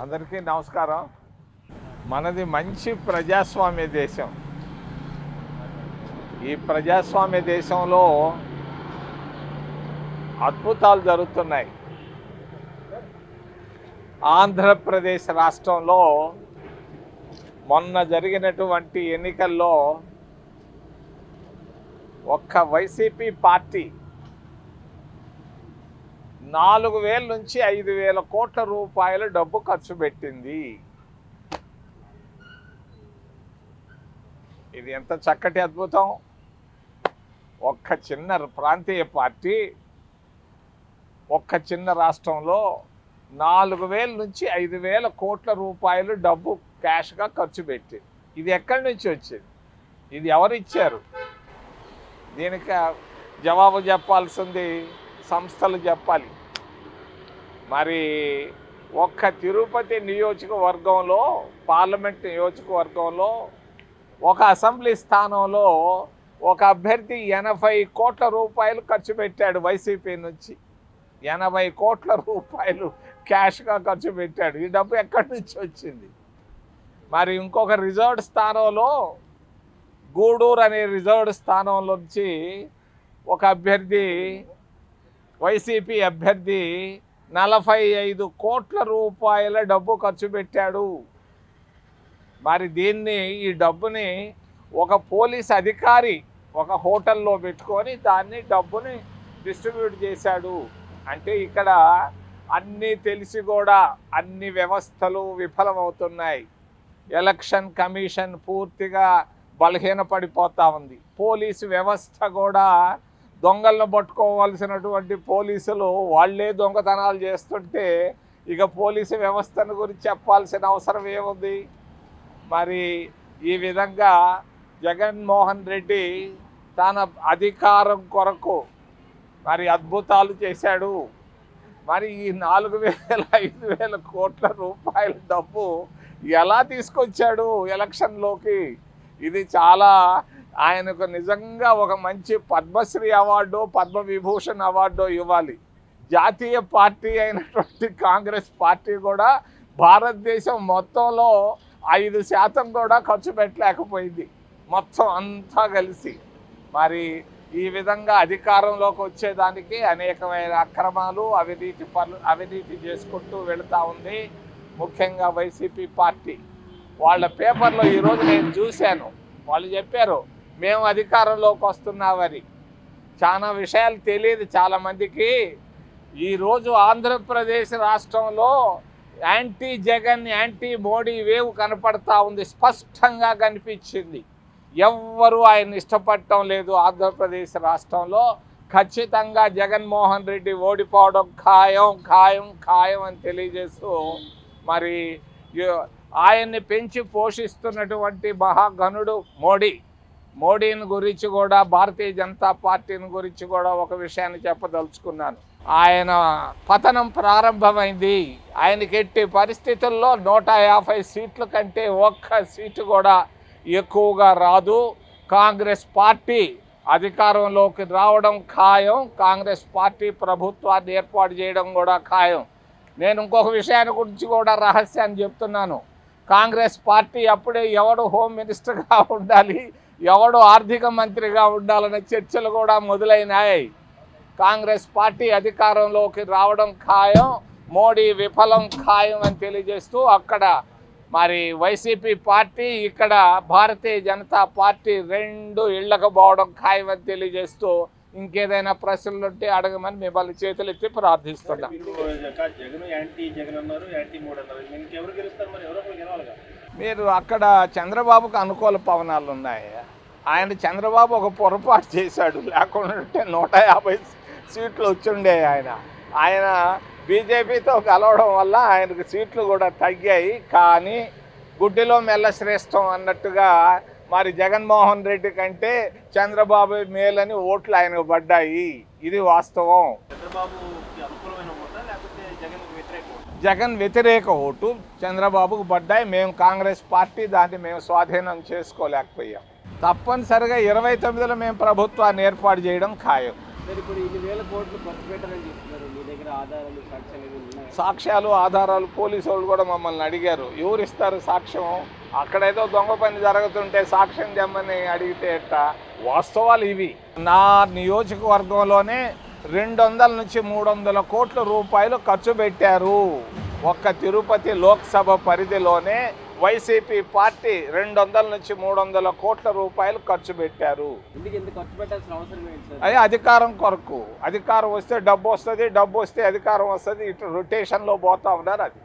అందరికీ నమస్కారం. మనది మంచి ప్రజాస్వామ్య దేశం. ఈ ప్రజాస్వామ్య దేశంలో అద్భుతాలు జరుగుతున్నాయి. ఆంధ్రప్రదేశ్ రాష్ట్రంలో మొన్న జరిగినటువంటి ఎన్నికల్లో ఒక్క వైసీపీ పార్టీ 4,000 నుంచి 5,000 కోట్ల రూపాయలు డబ్బు ఖర్చు పెట్టింది. ఇది ఎంత చక్కటి అద్భుతం. ఒక్క చిన్న ప్రాంతీయ పార్టీ ఒక్క చిన్న రాష్ట్రంలో 4,000 నుంచి 5,000 కోట్ల రూపాయలు డబ్బు క్యాష్గా ఖర్చు పెట్టింది. ఇది ఎక్కడి నుంచి వచ్చింది? ఇది ఎవరు ఇచ్చారు? దీనికి జవాబు చెప్పాల్సింది సంస్థలు చెప్పాలి. మరి ఒక్క తిరుపతి నియోజకవర్గంలో, పార్లమెంట్ నియోజకవర్గంలో ఒక అసెంబ్లీ స్థానంలో ఒక అభ్యర్థి 80 కోట్ల రూపాయలు ఖర్చు పెట్టాడు. వైసీపీ నుంచి 80 కోట్ల రూపాయలు క్యాష్గా ఖర్చు పెట్టాడు. ఈ డబ్బు ఎక్కడి నుంచి వచ్చింది? మరి ఇంకొక రిజర్వ్డ్ స్థానంలో, గూడూరు అనే రిజర్వ్డ్ స్థానంలోంచి ఒక అభ్యర్థి, వైసీపీ అభ్యర్థి 45 కోట్ల రూపాయల డబ్బు ఖర్చు పెట్టాడు. మరి ఈ డబ్బుని ఒక పోలీస్ అధికారి ఒక హోటల్లో పెట్టుకొని డబ్బుని డిస్ట్రిబ్యూట్ చేశాడు. అంటే ఇక్కడ అన్నీ తెలిసి కూడా అన్ని వ్యవస్థలు విఫలమవుతున్నాయి. ఎలక్షన్ కమిషన్ పూర్తిగా బలహీనపడిపోతూ ఉంది. పోలీసు వ్యవస్థ కూడా దొంగలను పట్టుకోవాల్సినటువంటి పోలీసులు వాళ్ళే దొంగతనాలు చేస్తుంటే ఇక పోలీసు వ్యవస్థను గురించి చెప్పాల్సిన అవసరం ఏముంది? మరి ఈ విధంగా జగన్మోహన్ రెడ్డి తన అధికారం కొరకు మరి అద్భుతాలు చేశాడు. మరి ఈ 4,000-5,000 కోట్ల రూపాయల డబ్బు ఎలా తీసుకొచ్చాడు ఎలక్షన్లోకి? ఇది చాలా ఆయనకు నిజంగా ఒక మంచి పద్మశ్రీ అవార్డు, పద్మవిభూషణ్ అవార్డు ఇవ్వాలి. జాతీయ పార్టీ అయినటువంటి కాంగ్రెస్ పార్టీ కూడా భారతదేశం మొత్తంలో 5% కూడా ఖర్చు పెట్టలేకపోయింది, మొత్తం అంతా కలిసి. మరి ఈ విధంగా అధికారంలోకి వచ్చేదానికి అనేకమైన అక్రమాలు, అవినీతి చేసుకుంటూ వెళుతూ ఉంది. ముఖ్యంగా వైసీపీ పార్టీ వాళ్ళ పేపర్లో ఈరోజు నేను చూశాను. వాళ్ళు చెప్పారు మేము అధికారంలోకి వస్తున్నామని. చాలా విషయాలు తెలియదు చాలామందికి. ఈరోజు ఆంధ్రప్రదేశ్ రాష్ట్రంలో anti Jagan, anti Modi wave కనపడతా ఉంది, స్పష్టంగా కనిపించింది. ఎవ్వరూ ఆయన ఇష్టపడటం లేదు. ఆంధ్రప్రదేశ్ రాష్ట్రంలో ఖచ్చితంగా జగన్మోహన్ రెడ్డి ఓడిపోవడం ఖాయం ఖాయం ఖాయం అని తెలియజేస్తూ మరి ఆయన్ని పెంచి పోషిస్తున్నటువంటి మహాగణుడు మోడీని గురించి కూడా, భారతీయ జనతా పార్టీని గురించి కూడా ఒక విషయాన్ని చెప్పదలుచుకున్నాను. ఆయన పతనం ప్రారంభమైంది. ఆయనకి ఎట్టి పరిస్థితుల్లో 150 సీట్ల కంటే ఒక్క సీటు కూడా ఎక్కువగా రాదు. కాంగ్రెస్ పార్టీ అధికారంలోకి రావడం ఖాయం. కాంగ్రెస్ పార్టీ ప్రభుత్వాన్ని ఏర్పాటు చేయడం కూడా ఖాయం. నేను ఇంకొక విషయాన్ని గురించి కూడా రహస్యాన్ని చెప్తున్నాను. కాంగ్రెస్ పార్టీ అప్పుడే ఎవడు హోమ్ మినిస్టర్గా ఉండాలి, ఎవడు ఆర్థిక మంత్రిగా ఉండాలనే చర్చలు కూడా మొదలైనాయి. కాంగ్రెస్ పార్టీ అధికారంలోకి రావడం ఖాయం, మోడీ విఫలం ఖాయం అని తెలియజేస్తూ అక్కడ మరి వైసీపీ పార్టీ, ఇక్కడ భారతీయ జనతా పార్టీ 2 ఇళ్లకు పోవడం ఖాయం అని తెలియజేస్తూ ఇంకేదైనా ప్రశ్నలు ఉంటే అడగమని మిమ్మల్ని చేతులెత్తి ప్రార్థిస్తున్నా. మీరు అక్కడ చంద్రబాబుకు అనుకూల పవనాలు ఉన్నాయి. చంద్రబాబు ఒక పొరపాటు చేశాడు, లేకుంటే 150 సీట్లు వచ్చుండే. ఆయన బీజేపీతో కలవడం వల్ల ఆయనకు సీట్లు కూడా తగ్గాయి. కానీ గుడ్డిలో మెల్ల శ్రేష్టం అన్నట్టుగా మరి జగన్మోహన్ రెడ్డి కంటే చంద్రబాబు మేలని ఓట్లు ఆయనకు పడ్డాయి. ఇది వాస్తవం. జగన్ వ్యతిరేక ఓటు చంద్రబాబుకు పడ్డాయి. మేము కాంగ్రెస్ పార్టీ దాన్ని మేము స్వాధీనం చేసుకోలేకపోయాం. తప్పనిసరిగా 29లో మేము ప్రభుత్వాన్ని ఏర్పాటు చేయడం ఖాయం. సరే, ఇప్పుడు ఇన్ని వేల కోట్లు ఖర్చు పెట్టారని చెప్తున్నారు. మీ దగ్గర ఆధారాలు, సాక్ష్యాలు ఏమైనా ఉన్నాయా? సాక్ష్యాలు ఆధారాలు పోలీసు వాళ్ళు కూడా మమ్మల్ని అడిగారు. ఎవరు ఇస్తారు సాక్ష్యం? అక్కడేదో దొంగ పని జరుగుతుంటే సాక్ష్యం తెమ్మని అడిగితే ఎట్ట? వాస్తవాలు ఇవి. నా నియోజకవర్గంలోనే 200 నుంచి 300 కోట్ల రూపాయలు ఖర్చు పెట్టారు. ఒక్క తిరుపతి లోక్సభ పరిధిలోనే వైసీపీ పార్టీ 200 నుంచి 300 కోట్ల రూపాయలు ఖర్చు పెట్టారు. ఎందుకు ఇంత ఖర్చు పెట్టాల్సిన అవసరం ఏంటి సార్? అదే అధికారం కొరకు. అధికారం వస్తే డబ్బు వస్తుంది, డబ్బు వస్తే అధికారం వస్తుంది. ఇటు రొటేషన్లో పోతా ఉన్నారు. అది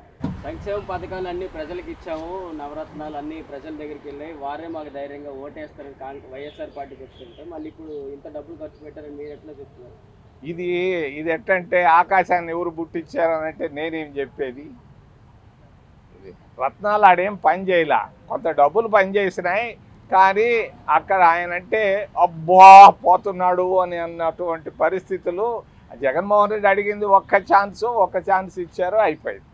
సంక్షేమ పథకాలు అన్ని ప్రజలకు ఇచ్చాము, నవరత్నాలు అన్ని ప్రజల దగ్గరికి వెళ్ళాయి, వారే మాకు ధైర్యంగా ఓటేస్తారని వైఎస్ఆర్ పార్టీకి వస్తుంటే మళ్ళీ ఇప్పుడు ఇంత డబ్బులు ఖర్చు పెట్టారని మీరు ఎట్లా చెప్తున్నారు? ఇది ఎట్టంటే ఆకాశాన్ని ఎవరు పుట్టించారనంటే నేనేం చెప్పేది? రత్నాలు ఆడేం పని చేయలా, కొంత డబ్బులు పనిచేసినాయి. కానీ అక్కడ ఆయన అంటే అబ్బా పోతున్నాడు అని అన్నటువంటి పరిస్థితులు. జగన్మోహన్ రెడ్డి అడిగింది ఒక్క ఛాన్స్ ఇచ్చారు, అయిపోయింది.